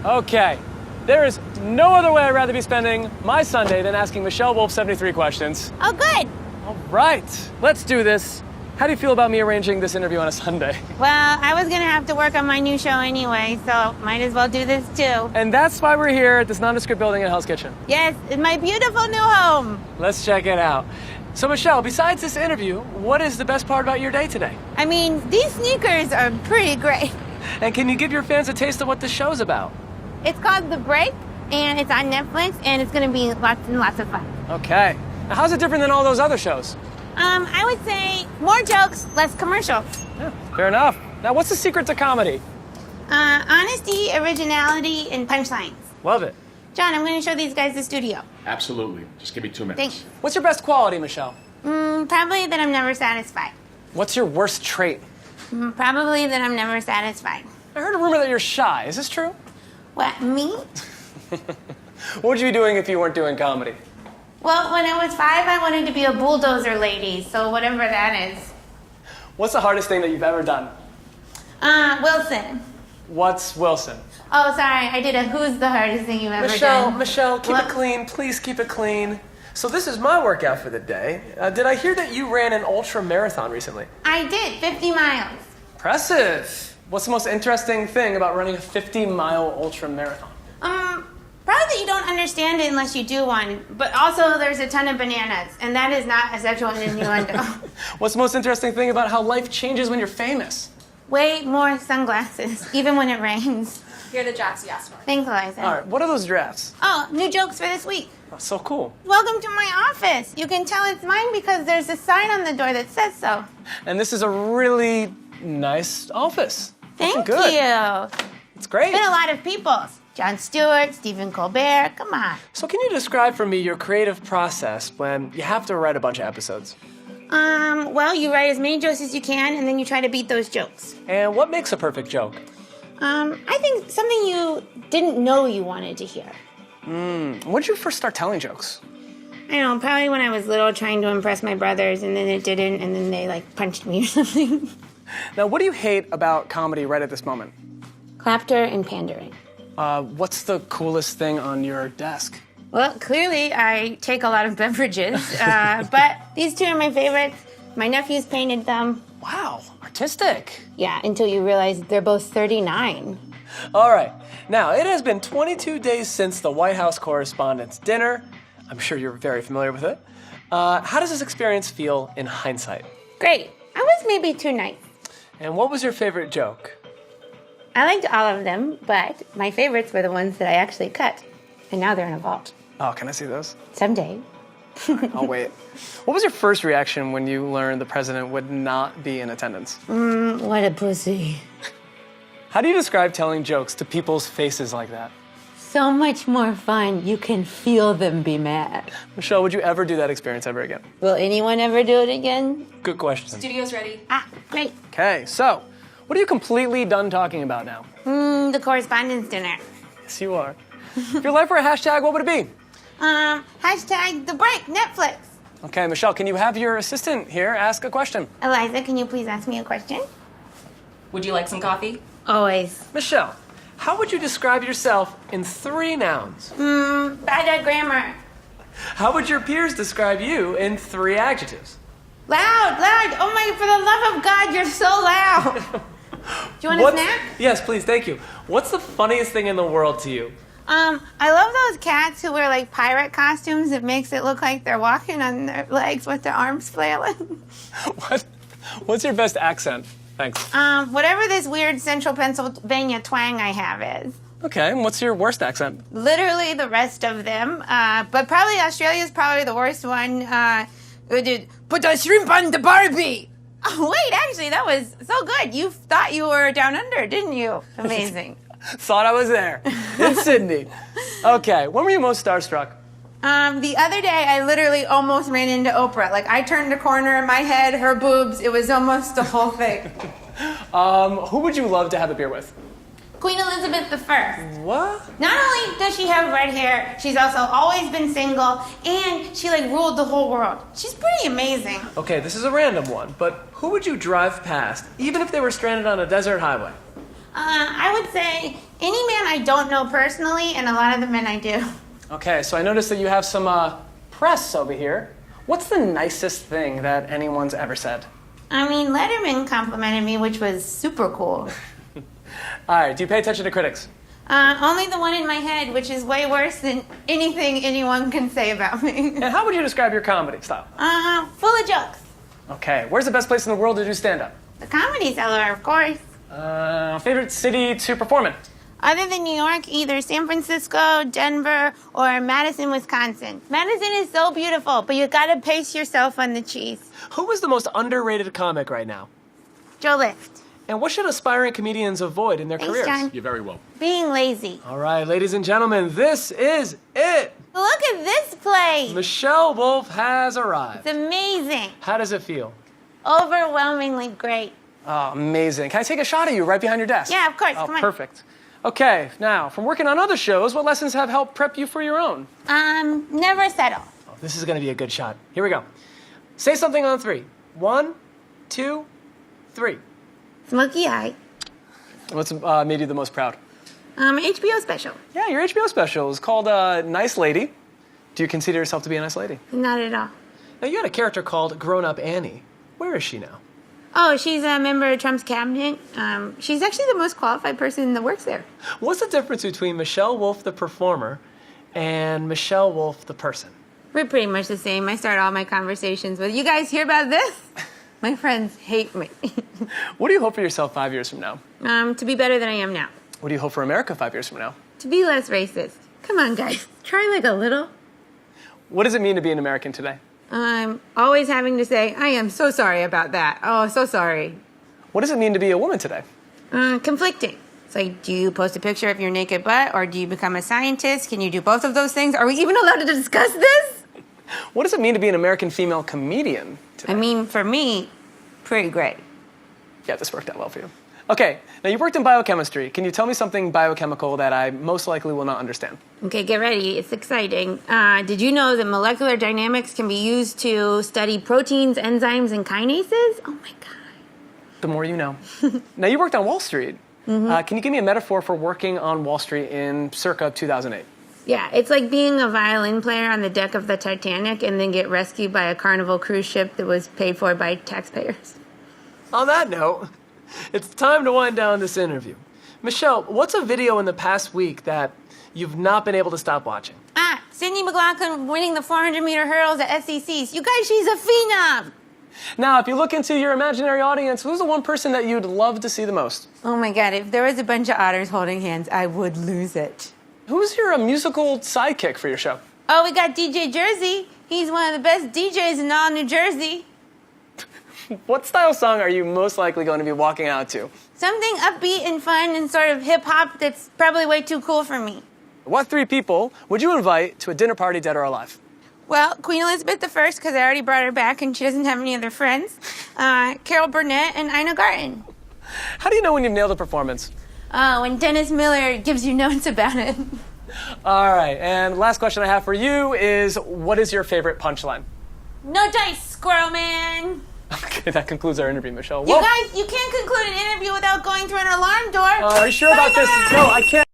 Okay. There is no other way I'd rather be spending my Sunday than asking Michelle Wolf 73 questions. Oh, good. All right. Let's do this. How do you feel about me arranging this interview on a Sunday? Well, I was going to have to work on my new show anyway, so might as well do this too. And that's why we're here at this nondescript building in Hell's Kitchen. Yes, in my beautiful new home. Let's check it out. So, Michelle, besides this interview, what is the best part about your day today? I mean, these sneakers are pretty great. And can you give your fans a taste of what this show's about? It's called The Break, and it's on Netflix, and it's going to be lots and lots of fun. Okay. Now, how's it different than all those other shows? I would say more jokes, less commercials. Yeah, fair enough. Now, what's the secret to comedy? Honesty, originality, and punchlines. Love it. John, I'm going to show these guys the studio. Absolutely. Just give me 2 minutes. Thanks. What's your best quality, Michelle? Probably that I'm never satisfied. What's your worst trait? Probably that I'm never satisfied. I heard a rumor that you're shy. Is this true? What, me? What would you be doing if you weren't doing comedy? Well, when I was 5, I wanted to be a bulldozer lady, so whatever that is. What's the hardest thing that you've ever done? Wilson. What's Wilson? Oh, sorry, I did a who's the hardest thing you've ever done. Michelle, keep What? it clean. Please keep it clean. So this is my workout for the day. Did I hear that you ran an ultra marathon recently? I did, 50 miles. Impressive. What's the most interesting thing about running a 50-mile ultra marathon? Probably that you don't understand it unless you do one, but also there's a ton of bananas, and that is not a sexual innuendo. What's the most interesting thing about how life changes when you're famous? Way more sunglasses, even when it rains. Here are the drafts you asked for. Thanks, Eliza. All right, what are those drafts? Oh, new jokes for this week. Oh, so cool. Welcome to my office. You can tell it's mine because there's a sign on the door that says so. And this is a really nice office. Thank Looking good. you. It's great. Been a lot of people's. Jon Stewart, Stephen Colbert, come on. So can you describe for me your creative process when you have to write a bunch of episodes? Well, you write as many jokes as you can, and then you try to beat those jokes. And what makes a perfect joke? I think something you didn't know you wanted to hear. When did you first start telling jokes? I don't know, probably when I was little trying to impress my brothers, and then it didn't, and then they, punched me or something. Now, what do you hate about comedy right at this moment? Clapter and pandering. What's the coolest thing on your desk? Well, clearly I take a lot of beverages, but these two are my favorites. My nephews painted them. Wow, artistic. Yeah, until you realize they're both 39. All right. Now, it has been 22 days since the White House Correspondents' Dinner. I'm sure you're very familiar with it. How does this experience feel in hindsight? Great. I was maybe too nice. And what was your favorite joke? I liked all of them, but my favorites were the ones that I actually cut. And now they're in a vault. Oh, can I see those? Someday. I'll wait. What was your first reaction when you learned the president would not be in attendance? What a pussy. How do you describe telling jokes to people's faces like that? So much more fun. You can feel them be mad. Michelle, would you ever do that experience ever again? Will anyone ever do it again? Good question. Studio's ready. Great. Okay, so what are you completely done talking about now? The Correspondents' Dinner. Yes, you are. If your life were a hashtag, what would it be? Hashtag The Break, Netflix. Okay, Michelle, can you have your assistant here ask a question? Eliza, can you please ask me a question? Would you like some coffee? Always. Michelle, how would you describe yourself in 3 nouns? Bad at grammar. How would your peers describe you in 3 adjectives? Loud. Oh my, for the love of God, you're so loud. Do you want a snack? Yes, please, thank you. What's the funniest thing in the world to you? I love those cats who wear pirate costumes. It makes it look like they're walking on their legs with their arms flailing. What's your best accent? Thanks. Whatever this weird central Pennsylvania twang I have is. Okay, and what's your worst accent? Literally the rest of them. But probably Australia's probably the worst one. Put the shrimp on the Barbie. Oh, wait, actually, that was so good. You thought you were down under, didn't you? Amazing. Thought I was there in Sydney. Okay, when were you most starstruck? The other day, I literally almost ran into Oprah. I turned a corner in my head, her boobs. It was almost the whole thing. Who would you love to have a beer with? Queen Elizabeth I. What? Not only does she have red hair, she's also always been single, and she ruled the whole world. She's pretty amazing. Okay, this is a random one, but who would you drive past, even if they were stranded on a desert highway? I would say any man I don't know personally, and a lot of the men I do. Okay, so I noticed that you have some press over here. What's the nicest thing that anyone's ever said? I mean, Letterman complimented me, which was super cool. All right, do you pay attention to critics? Only the one in my head, which is way worse than anything anyone can say about me. And how would you describe your comedy style? Full of jokes. Okay, where's the best place in the world to do stand-up? The Comedy Cellar, of course. Favorite city to perform in? Other than New York, either San Francisco, Denver, or Madison, Wisconsin. Madison is so beautiful, but you gotta pace yourself on the cheese. Who is the most underrated comic right now? Joe Lift. And what should aspiring comedians avoid in their Thanks, careers? John. You're very welcome. Being lazy. All right, ladies and gentlemen, this is it. Look at this place. Michelle Wolf has arrived. It's amazing. How does it feel? Overwhelmingly great. Oh, amazing. Can I take a shot of you right behind your desk? Yeah, of course. Oh, Come on. perfect. Okay, now, from working on other shows, what lessons have helped prep you for your own? Never settle. Oh, this is going to be a good shot. Here we go. Say something on 3. 1, 2, 3. Smoky eye. What's made you the most proud? HBO special. Yeah, your HBO special is called Nice Lady. Do you consider yourself to be a nice lady? Not at all. Now, you had a character called Grown Up Annie. Where is she now? Oh, she's a member of Trump's cabinet. She's actually the most qualified person that works there. What's the difference between Michelle Wolf, the performer, and Michelle Wolf, the person? We're pretty much the same. I start all my conversations with, you guys hear about this? My friends hate me. What do you hope for yourself 5 years from now? To be better than I am now. What do you hope for America 5 years from now? To be less racist. Come on, guys. Try like a little. What does it mean to be an American today? Always having to say, I am so sorry about that. Oh, so sorry. What does it mean to be a woman today? Conflicting. It's like, do you post a picture of your naked butt, or do you become a scientist? Can you do both of those things? Are we even allowed to discuss this? What does it mean to be an American female comedian today? I mean, for me, pretty great. Yeah, this worked out well for you. Okay, now you worked in biochemistry. Can you tell me something biochemical that I most likely will not understand? Okay, get ready. It's exciting. Did you know that molecular dynamics can be used to study proteins, enzymes, and kinases? Oh my God. The more you know. Now you worked on Wall Street. Can you give me a metaphor for working on Wall Street in circa 2008? Yeah, it's like being a violin player on the deck of the Titanic and then get rescued by a Carnival cruise ship that was paid for by taxpayers. On that note, it's time to wind down this interview. Michelle, what's a video in the past week that you've not been able to stop watching? Sydney McLaughlin winning the 400-meter hurdles at SECs. You guys, she's a phenom. Now, if you look into your imaginary audience, who's the one person that you'd love to see the most? Oh my God, if there was a bunch of otters holding hands, I would lose it. Who's your musical sidekick for your show? Oh, we got DJ Jersey. He's one of the best DJs in all New Jersey. What style song are you most likely going to be walking out to? Something upbeat and fun and sort of hip-hop that's probably way too cool for me. What 3 people would you invite to a dinner party, dead or alive? Well, Queen Elizabeth I, because I already brought her back and she doesn't have any other friends. Carol Burnett and Ina Garten. How do you know when you've nailed a performance? When Dennis Miller gives you notes about it. All right, and last question I have for you is, what is your favorite punchline? No dice, squirrel man. Okay, that concludes our interview, Michelle. You guys, you can't conclude an interview without going through an alarm door. Are you sure about this? No, I can't.